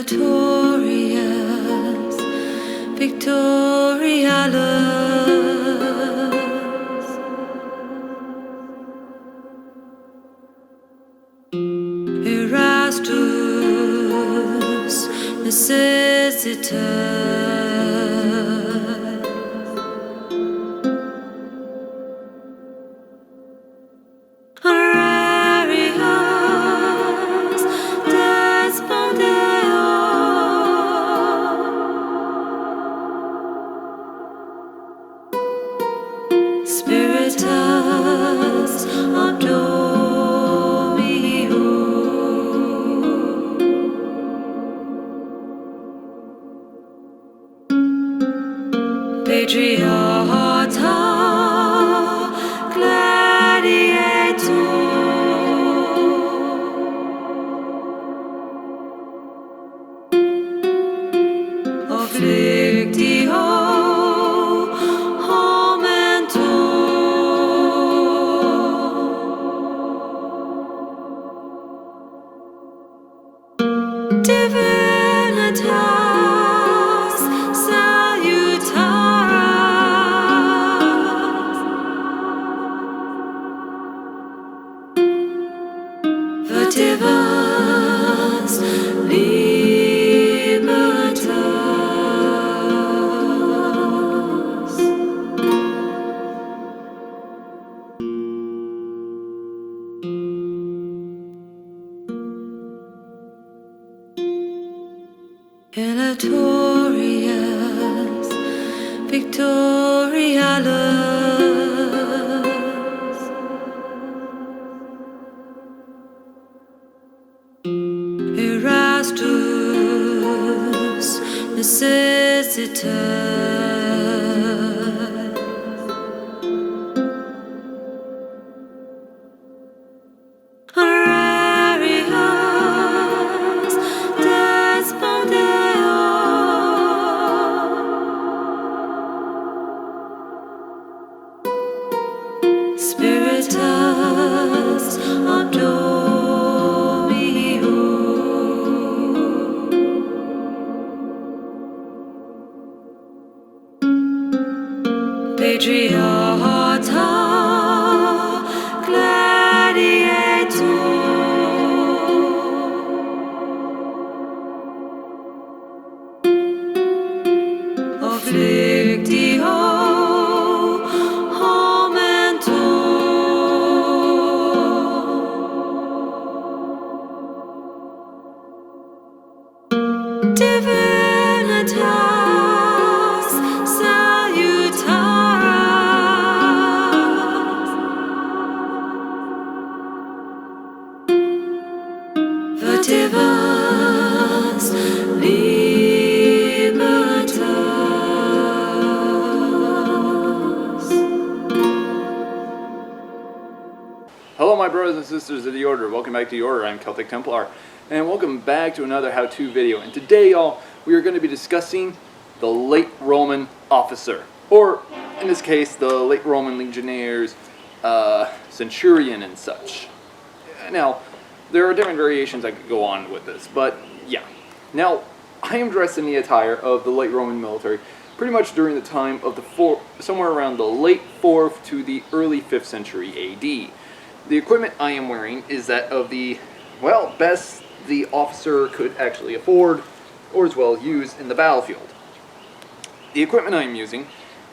Victorious, victorious. Erastus, necessitas. Horarius, despondeo. Spiritus Abdomio. Patriarcha Gladiator. Afflictio Homento. Divinitas salutaras. Vertivas libertas. Elatorious, victorious. Erastus, necessitas. Horarius, despondeo. Spiritus Abdomio. Patriarcha Gladiator. Afflictio Homento. Divinitas salutaras. Vertivas libertas. Hello my brothers and sisters of the Order, welcome back to the Order. I'm Celtic Templar, and welcome back to another how-to video. And today, y'all, we are going to be discussing the late Roman officer, or in this case, the late Roman legionnaires, Centurion and such. Now, there are different variations I could go on with this, but yeah. Now, I am dressed in the attire of the late Roman military, pretty much during the time of the somewhere around the late 4th to the early 5th century AD. The equipment I am wearing is that of the, well, best the officer could actually afford, or as well use in the battlefield. The equipment I am using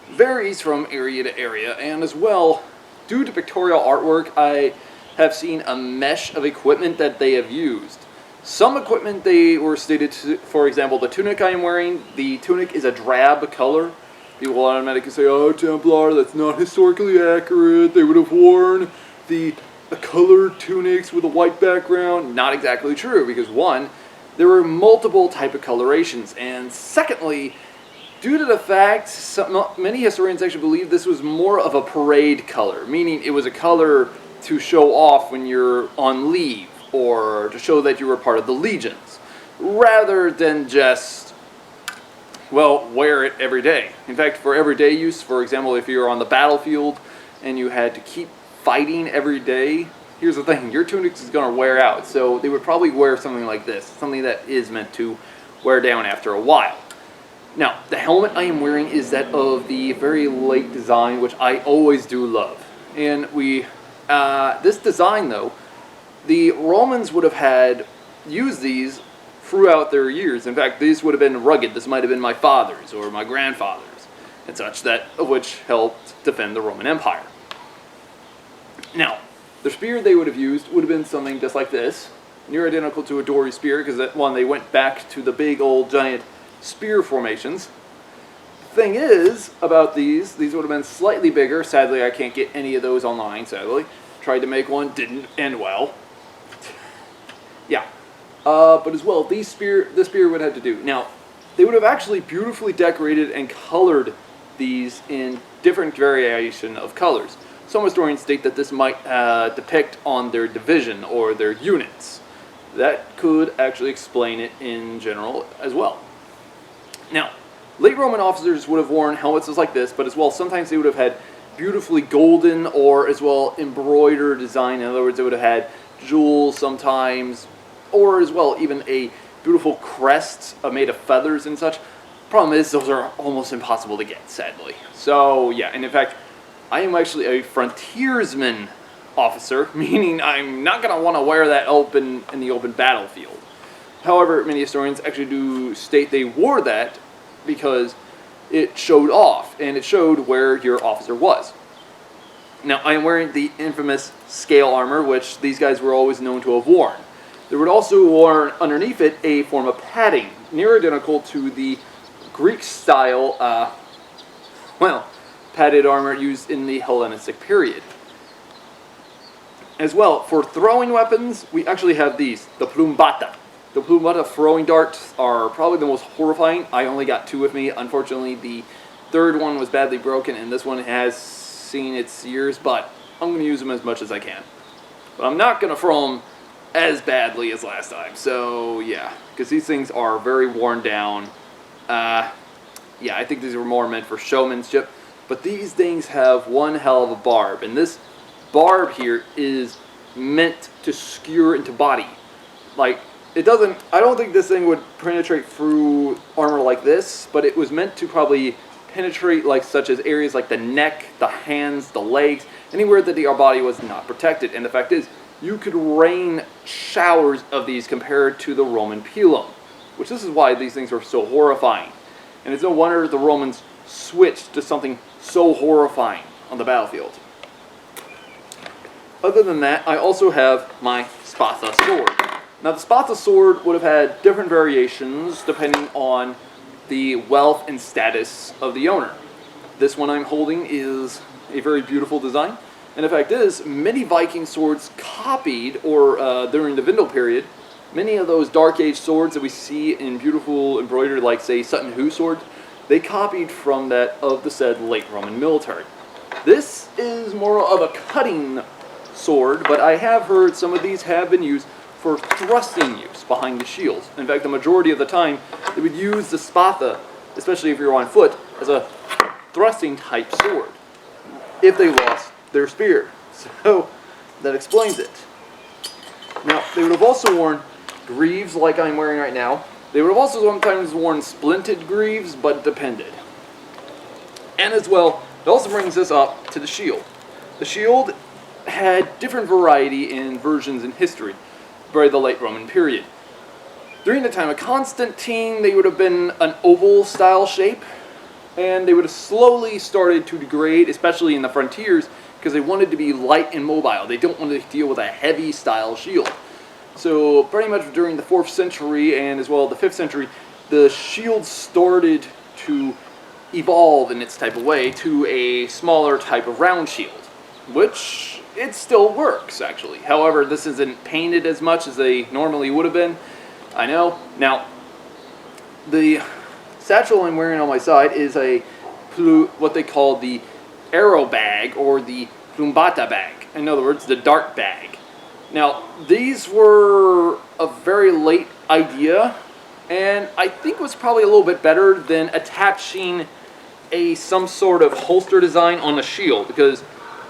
varies from area to area, and as well, due to pictorial artwork, I have seen a mesh of equipment that they have used. Some equipment they were stated to, for example, the tunic I am wearing, the tunic is a drab color. People automatically say, oh, Templar, that's not historically accurate. They would have worn the colored tunics with a white background. Not exactly true, because one, there were multiple type of colorations, and secondly, due to the fact many historians actually believe this was more of a parade color, meaning it was a color to show off when you're on leave or to show that you were part of the legions, rather than just, well, wear it every day. In fact, for everyday use, for example, if you're on the battlefield and you had to keep fighting every day, here's the thing, your tunic is going to wear out, so they would probably wear something like this, something that is meant to wear down after a while. Now, the helmet I am wearing is that of the very late design, which I always do love. And this design though, the Romans would have used these throughout their years. In fact, these would have been rugged. This might have been my father's or my grandfather's and such, which helped defend the Roman Empire. Now, the spear they would have used would have been something just like this, near identical to a dory spear, because that one they went back to the big old giant spear formations. The thing is about these would have been slightly bigger. Sadly, I can't get any of those online, sadly. Tried to make one, didn't end well. Yeah. But as well, this spear would have to do. Now, they would have actually beautifully decorated and colored these in different variation of colors. Some historians state that this might depict on their division or their units. That could actually explain it in general as well. Now, late Roman officers would have worn helmets like this, but as well, sometimes they would have had beautifully golden or as well embroidered design. In other words, they would have had jewels sometimes, or as well, even a beautiful crest made of feathers and such. Problem is, those are almost impossible to get, sadly. So, yeah, and in fact, I am actually a frontiersman officer, meaning I'm not going to want to wear that in the open battlefield. However, many historians actually do state they wore that because it showed off, and it showed where your officer was. Now, I am wearing the infamous scale armor, which these guys were always known to have worn. They would also wear underneath it a form of padding, near identical to the Greek-style, padded armor used in the Hellenistic period. As well, for throwing weapons, we actually have these, the Plumbata. The Plumbata throwing darts are probably the most horrifying. I only got 2 with me. Unfortunately, the third one was badly broken, and this one has seen its years, but I'm going to use them as much as I can. But I'm not going to throw them as badly as last time. So, yeah, because these things are very worn down. Yeah, I think these were more meant for showmanship. But these things have one hell of a barb, and this barb here is meant to skewer into body. Like, I don't think this thing would penetrate through armor like this, but it was meant to probably penetrate such as areas like the neck, the hands, the legs, anywhere that our body was not protected. And the fact is, you could rain showers of these compared to the Roman pilum, which this is why these things are so horrifying. And it's no wonder the Romans switched to something so horrifying on the battlefield. Other than that, I also have my Spatha sword. Now, the Spatha sword would have had different variations depending on the wealth and status of the owner. This one I'm holding is a very beautiful design. And the fact is, many Viking swords copied, or during the Vendel period, many of those Dark Age swords that we see in beautiful embroidery, like, say, Sutton Hoo swords, they copied from that of the said late Roman military. This is more of a cutting sword, but I have heard some of these have been used for thrusting use behind the shields. In fact, the majority of the time, they would use the Spatha, especially if you're on foot, as a thrusting type sword, if they lost their spear. So, that explains it. Now, they would have also worn greaves like I'm wearing right now. They would have also sometimes worn splinted greaves, but depended. And as well, it also brings us up to the shield. The shield had different variety in versions in history during the late Roman period. During the time of Constantine, they would have been an oval style shape, and they would have slowly started to degrade, especially in the frontiers, because they wanted to be light and mobile. They don't want to deal with a heavy style shield. So pretty much during the 4th century and as well the 5th century, the shield started to evolve in its type of way to a smaller type of round shield, which it still works actually. However, this isn't painted as much as they normally would have been. I know. Now, the satchel I'm wearing on my side is what they call the arrow bag or the Plumbata bag. In other words, the dart bag. Now, these were a very late idea, and I think it was probably a little bit better than attaching some sort of holster design on a shield, because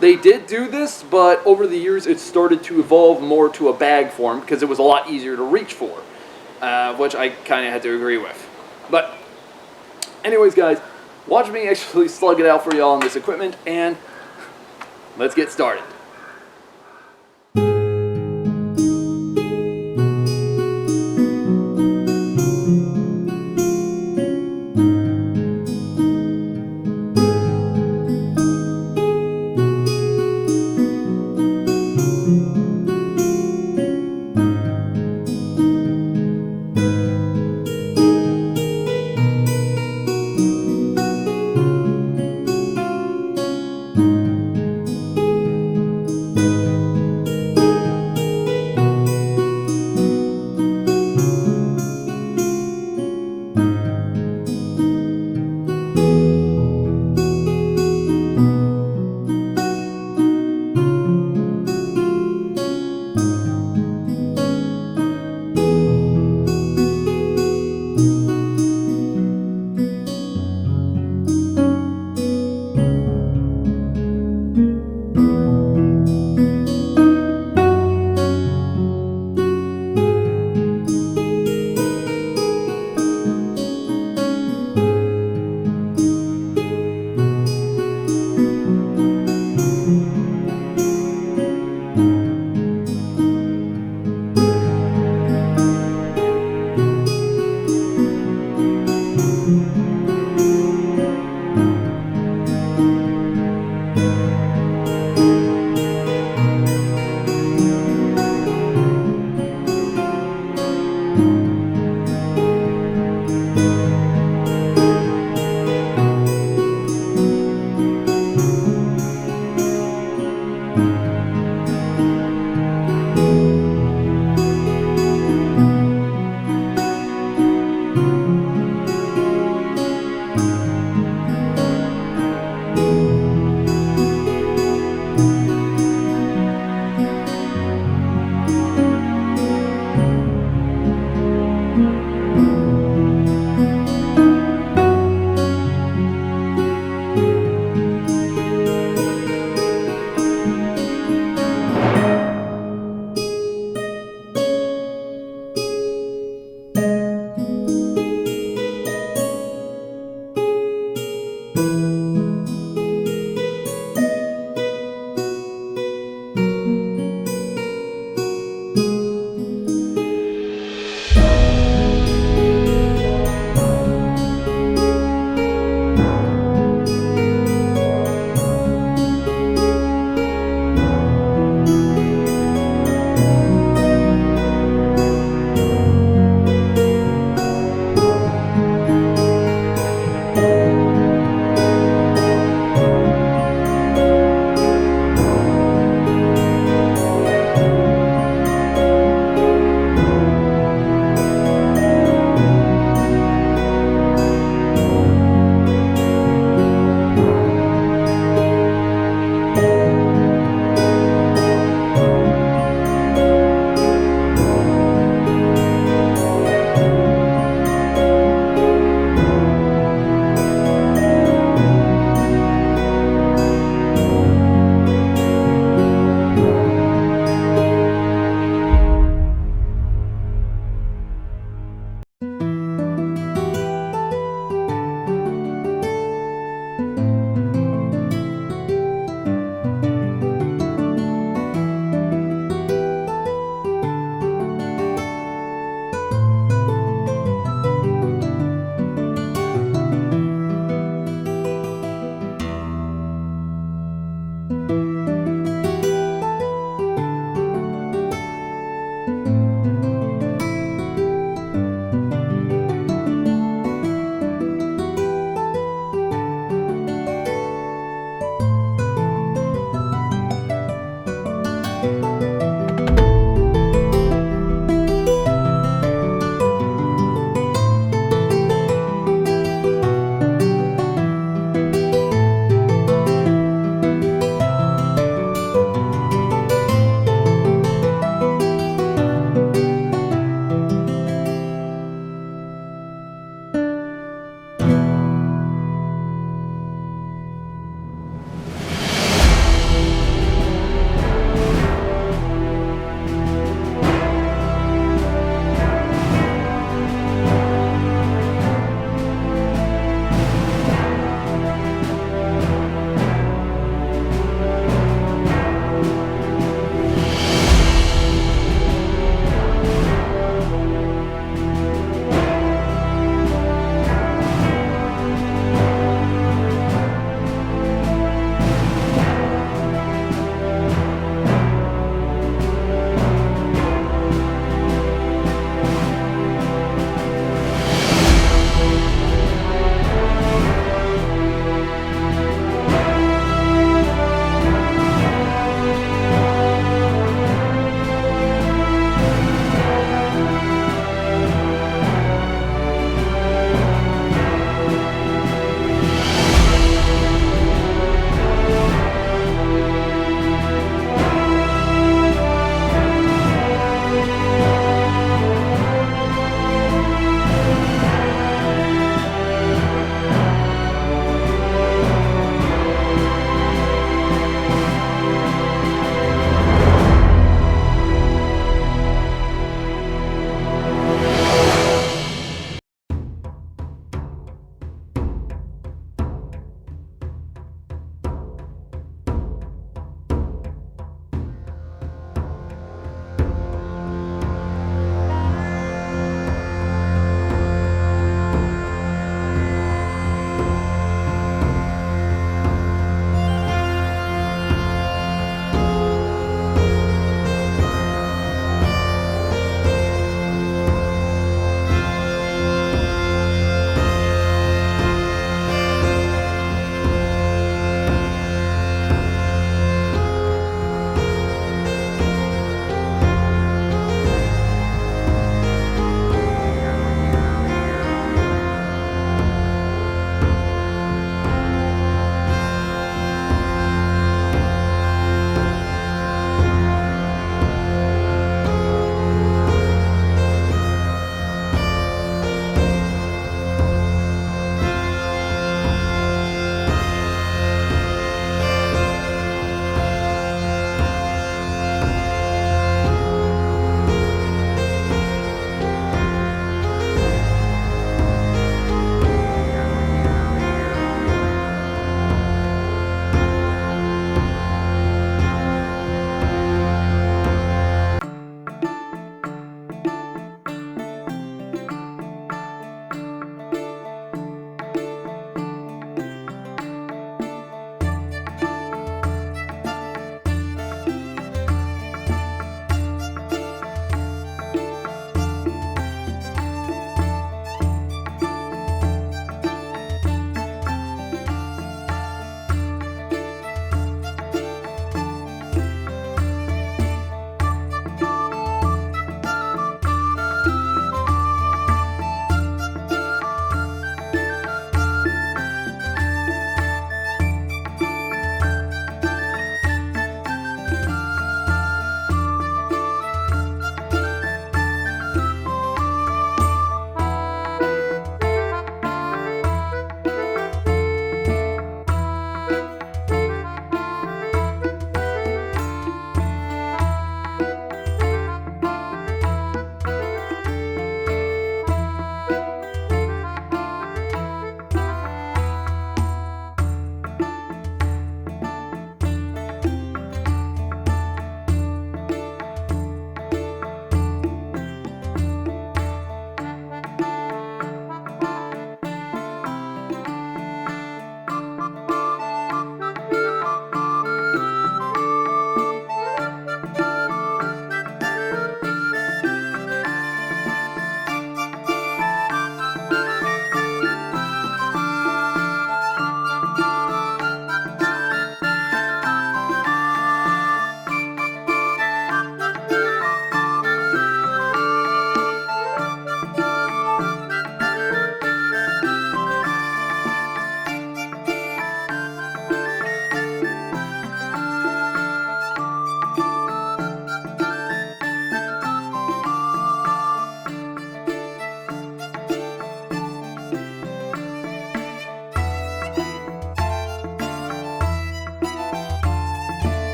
they did do this, but over the years it started to evolve more to a bag form because it was a lot easier to reach for. which I kind of had to agree with. But anyways, guys, watch me actually slug it out for y'all on this equipment, and let's get started.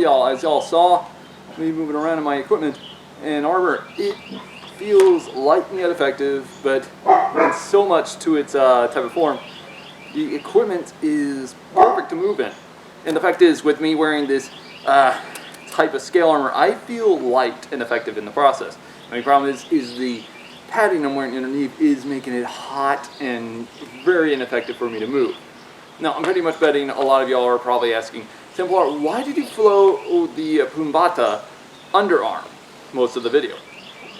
y'all, as y'all saw me moving around in my equipment and armor, it feels light and yet effective, but adds so much to its type of form. The equipment is perfect to move in. And the fact is, with me wearing this type of scale armor, I feel light and effective in the process. The only problem is the padding I'm wearing underneath is making it hot and very ineffective for me to move. Now, I'm pretty much betting a lot of y'all are probably asking, Templar, why did you flow the Plumbata underarm most of the video?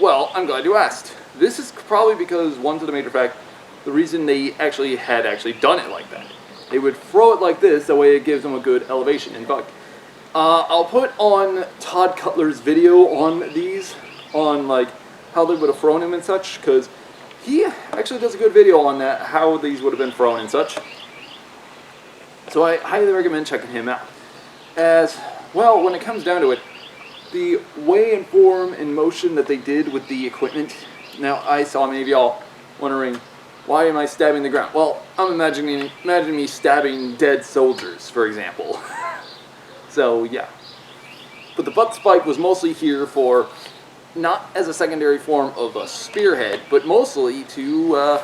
Well, I'm glad you asked. This is probably because, one to the major fact, the reason they had done it like that. They would throw it like this, that way it gives them a good elevation. In fact, I'll put on Todd Cutler's video on these, on like how they would have thrown him and such, because he actually does a good video on that, how these would have been thrown and such. So I highly recommend checking him out. As well, when it comes down to it, the way and form and motion that they did with the equipment. Now, I saw many of y'all wondering, why am I stabbing the ground? Well, I'm imagining me stabbing dead soldiers, for example. So, yeah. But the butt spike was mostly here for, not as a secondary form of a spearhead, but mostly to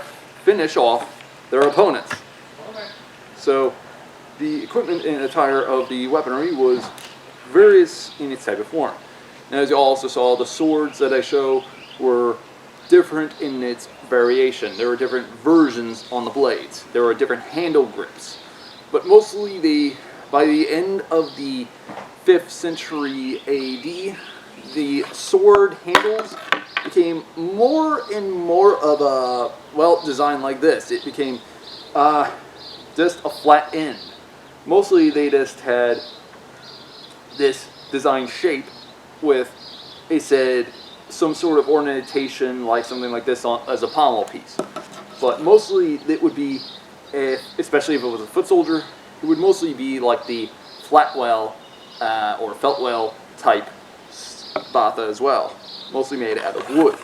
finish off their opponents. So, the equipment and attire of the weaponry was various in its type of form. And as you also saw, the swords that I show were different in its variation. There were different versions on the blades. There were different handle grips. But mostly by the end of the 5th century AD, the sword handles became more and more of a, well, design like this. It became just a flat end. Mostly they just had this design shape with, they said, some sort of ornamentation like something like this as a pommel piece. But mostly it would be, especially if it was a foot soldier, it would mostly be like the flatwell or feltwell type bata as well. Mostly made out of wood.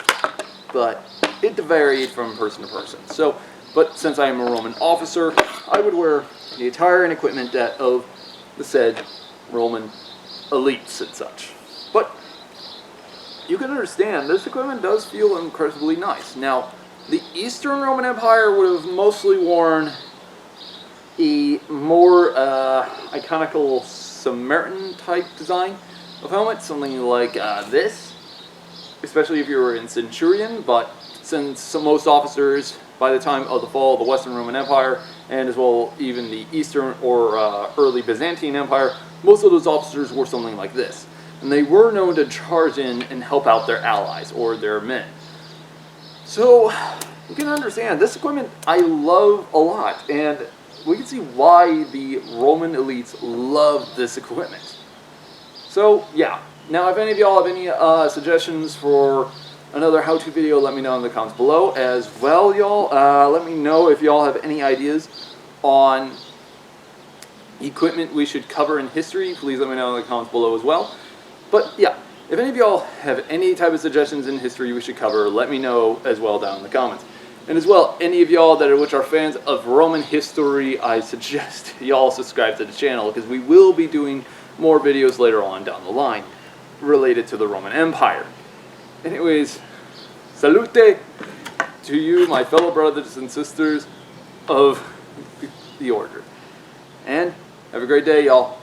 But it varied from person to person. So, but since I am a Roman officer, I would wear the attire and equipment of the said Roman elites and such. But you can understand, this equipment does feel incredibly nice. Now, the Eastern Roman Empire would have mostly worn a more iconical Samaritan type design of helmet, something like this, especially if you were in Centurion. But since most officers, by the time of the fall of the Western Roman Empire, and as well even the Eastern or early Byzantine Empire, most of those officers wore something like this. And they were known to charge in and help out their allies or their men. So, you can understand, this equipment I love a lot, and we can see why the Roman elites loved this equipment. So, yeah. Now, if any of y'all have any suggestions for another how-to video, let me know in the comments below. As well, y'all, let me know if y'all have any ideas on equipment we should cover in history. Please let me know in the comments below as well. But yeah, if any of y'all have any type of suggestions in history we should cover, let me know as well down in the comments. And as well, any of y'all that are fans of Roman history, I suggest y'all subscribe to the channel, because we will be doing more videos later on down the line related to the Roman Empire. Anyways, salute to you, my fellow brothers and sisters of the order. And have a great day, y'all.